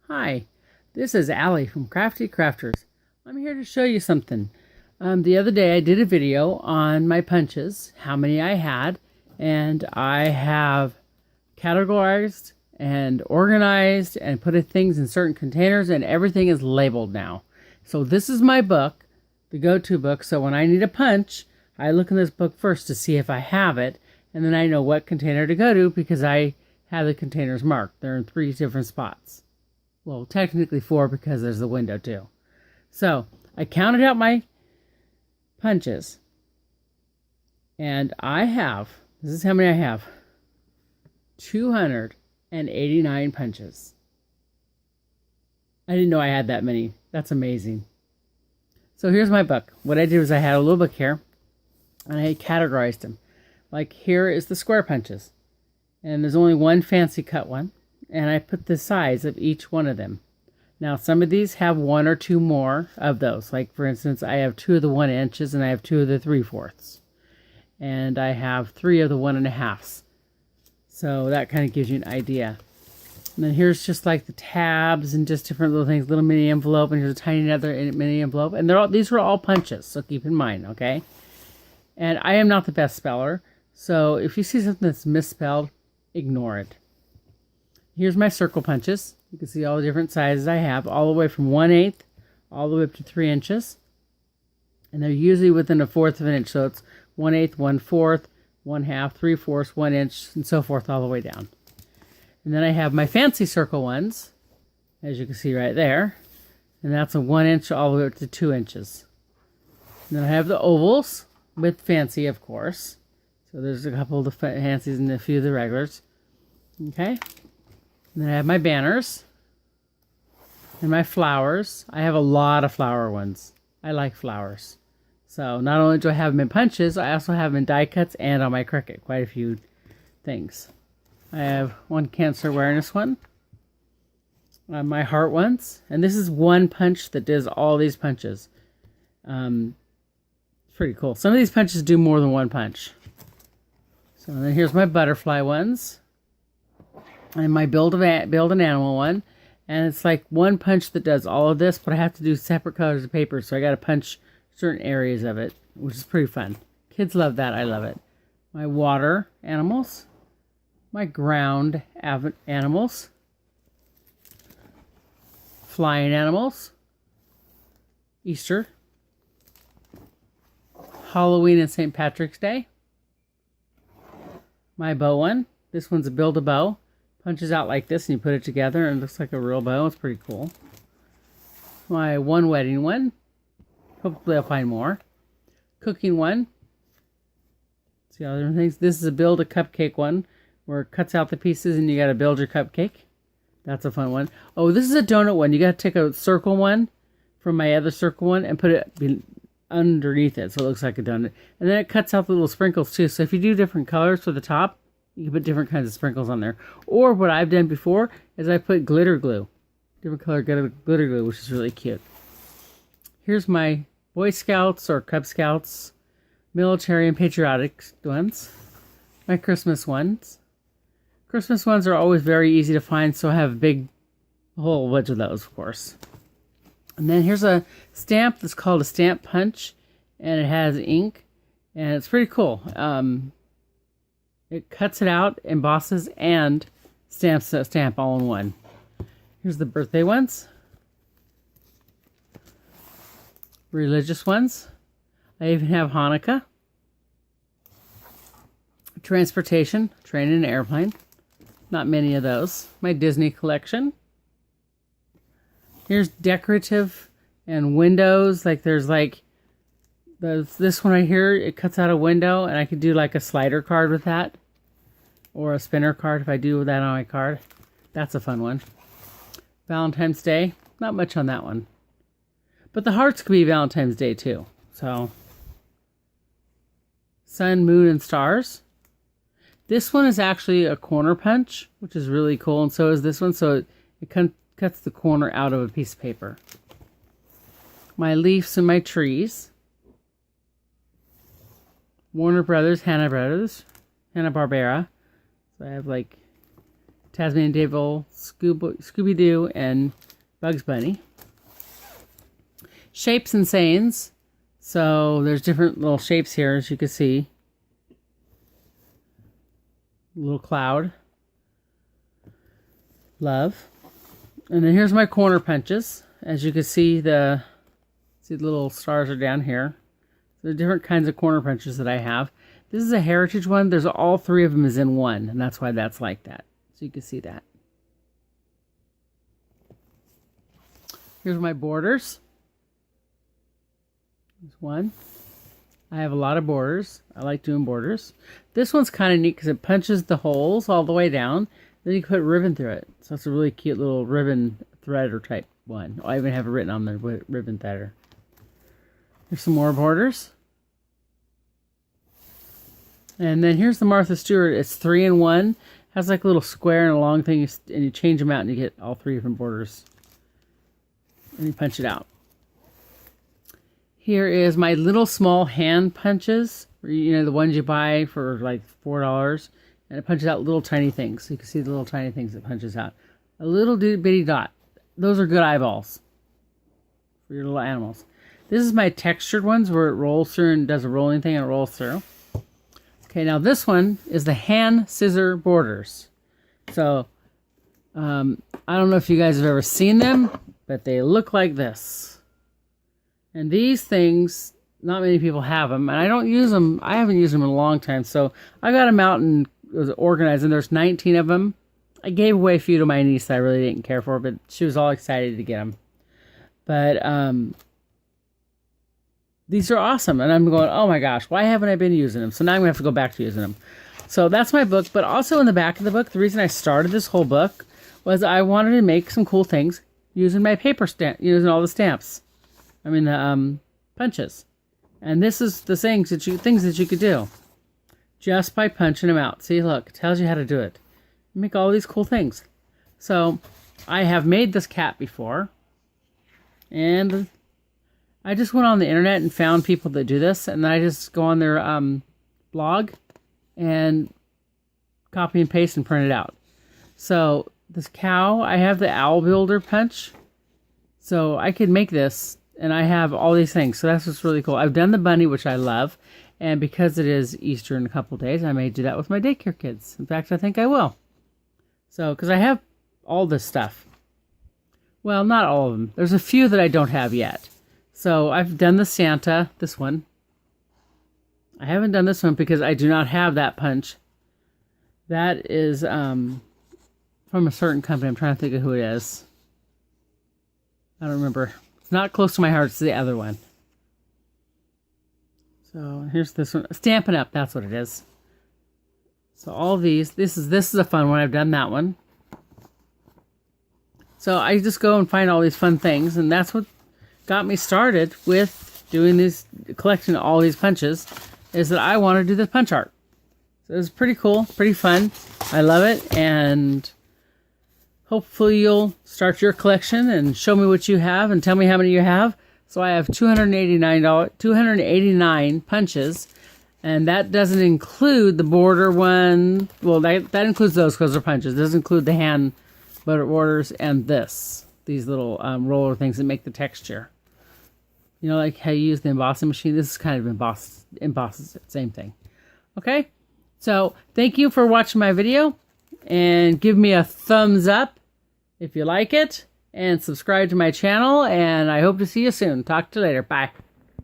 Hi, this is Allie from Crafty Crafters. I'm here to show you something. The other day I did a video on my punches, how many I had, and I have categorized and organized and put things in certain containers, and everything is labeled now. So this is my book, the go-to book, so when I need a punch, I look in this book first to see if I have it, and then I know what container to go to because I have the containers marked. They're in 3 different spots. Well, technically 4 because there's the window too. So I counted out my punches. And this is how many I have. 289 punches. I didn't know I had that many. That's amazing. So here's my book. What I did was I had a little book here. And I categorized them. Like here is the square punches. And there's only one fancy cut one. And I put the size of each one of them. Now, some of these have 1 or 2 more of those. Like, for instance, I have 2 of the 1 inches and I have 2 of the 3/4. And I have 3 of the 1 1/2. So that kind of gives you an idea. And then here's just like the tabs and just different little things, little mini envelope, and here's a tiny other mini envelope. And these are all punches, so keep in mind, okay? And I am not the best speller, so if you see something that's misspelled, ignore it. Here's my circle punches. You can see all the different sizes I have, all the way from 1/8 all the way up to 3 inches. And they're usually within 1/4 of an inch, so it's 1/8, 1/4, 1/2, 3/4, 1 inch, and so forth all the way down. And then I have my fancy circle ones, as you can see right there. And that's a 1 inch all the way up to 2 inches. And then I have the ovals, with fancy, of course. So there's a couple of the fancies and a few of the regulars. Okay. And then I have my banners and my flowers. I have a lot of flower ones. I like flowers. So not only do I have them in punches, I also have them in die cuts and on my Cricut. Quite a few things. I have one cancer awareness one. My heart ones. And this is one punch that does all these punches. Pretty cool. Some of these punches do more than one punch. So then here's my butterfly ones. And my build an animal one. And it's like one punch that does all of this, but I have to do separate colors of paper, so I got to punch certain areas of it, which is pretty fun. Kids love that. I love it. My water animals. My ground animals. Flying animals. Easter. Halloween and St. Patrick's Day. My bow one. This one's a build a bow. Punches out like this and you put it together and it looks like a real bow. It's pretty cool. My one wedding one. Hopefully I'll find more. Cooking one. See all the different things. This is a build a cupcake one where it cuts out the pieces and you got to build your cupcake. That's a fun one. Oh, this is a donut one. You got to take a circle one from my other circle one and put it underneath it so it looks like a donut. And then it cuts out the little sprinkles too. So if you do different colors for the top, you can put different kinds of sprinkles on there. Or what I've done before is I put glitter glue. Different color glitter glue, which is really cute. Here's my Boy Scouts or Cub Scouts, military and patriotic ones. My Christmas ones. Christmas ones are always very easy to find, so I have a whole bunch of those, of course. And then here's a stamp that's called a stamp punch, and it has ink, and it's pretty cool. It cuts it out, embosses, and stamps that stamp all in one. Here's the birthday ones. Religious ones. I even have Hanukkah. Transportation, train and airplane. Not many of those. My Disney collection. Here's decorative and windows. Like there's like this one right here. It cuts out a window, and I could do like a slider card with that. Or a spinner card if I do that on my card. That's a fun one. Valentine's Day. Not much on that one. But the hearts could be Valentine's Day too. So. Sun, moon, and stars. This one is actually a corner punch, which is really cool. And so is this one. So it cuts the corner out of a piece of paper. My leaves and my trees. Warner Brothers, Hanna-Barbera. So I have like Tasmanian Devil, Scooby-Doo, and Bugs Bunny. Shapes and sayings. So there's different little shapes here, as you can see. Little cloud. Love. And then here's my corner punches. As you can see, the little stars are down here. There are different kinds of corner punches that I have. This is a heritage one. There's all three of them is in one, and that's why that's like that. So you can see that. Here's my borders. There's one. I have a lot of borders. I like doing borders. This one's kind of neat because it punches the holes all the way down. Then you can put ribbon through it. So it's a really cute little ribbon threader type one. I even have it written on the ribbon threader. Here's some more borders. And then here's the Martha Stewart. It's 3-in-1. Has like a little square and a long thing, and you change them out and you get all three different borders. And you punch it out. Here is my little small hand punches. You know, the ones you buy for like $4. And it punches out little tiny things. So you can see the little tiny things it punches out. A little bitty dot. Those are good eyeballs for your little animals. This is my textured ones where it rolls through and does a rolling thing and it rolls through. Okay, now this one is the hand scissor borders. So, I don't know if you guys have ever seen them, but they look like this. And these things, not many people have them, and I don't use them. I haven't used them in a long time, so I got them out and was organized, and there's 19 of them. I gave away a few to my niece that I really didn't care for, but she was all excited to get them. But, these are awesome, and I'm going, oh my gosh, why haven't I been using them? So now I'm going to have to go back to using them. So that's my book, but also in the back of the book, the reason I started this whole book was I wanted to make some cool things using my paper stamp, using all the stamps. I mean, the punches. And this is the things that you could do just by punching them out. See, look, it tells you how to do it. Make all these cool things. So I have made this cat before, and I just went on the internet and found people that do this, and I just go on their blog and copy and paste and print it out. So this cow, I have the owl builder punch, so I could make this, and I have all these things. So that's what's really cool. I've done the bunny, which I love, and because it is Easter in a couple days, I may do that with my daycare kids. In fact, I think I will. So, because I have all this stuff. Well, not all of them. There's a few that I don't have yet. So I've done the Santa, this one. I haven't done this one because I do not have that punch. That is from a certain company. I'm trying to think of who it is. I don't remember. It's not close to my heart. It's the other one. So here's this one. Stampin' Up! That's what it is. So all these. This is a fun one. I've done that one. So I just go and find all these fun things, and that's what got me started with doing this, collecting all these punches, is that I want to do the punch art. So it's pretty cool, pretty fun. I love it, and hopefully you'll start your collection and show me what you have and tell me how many you have. So I have $289 punches, and that doesn't include the border one. Well, that includes those because they're punches. It doesn't include the hand borders and these little roller things that make the texture. You know, like how you use the embossing machine. This is kind of embosses it. Same thing. Okay? So, thank you for watching my video. And give me a thumbs up if you like it. And subscribe to my channel. And I hope to see you soon. Talk to you later. Bye.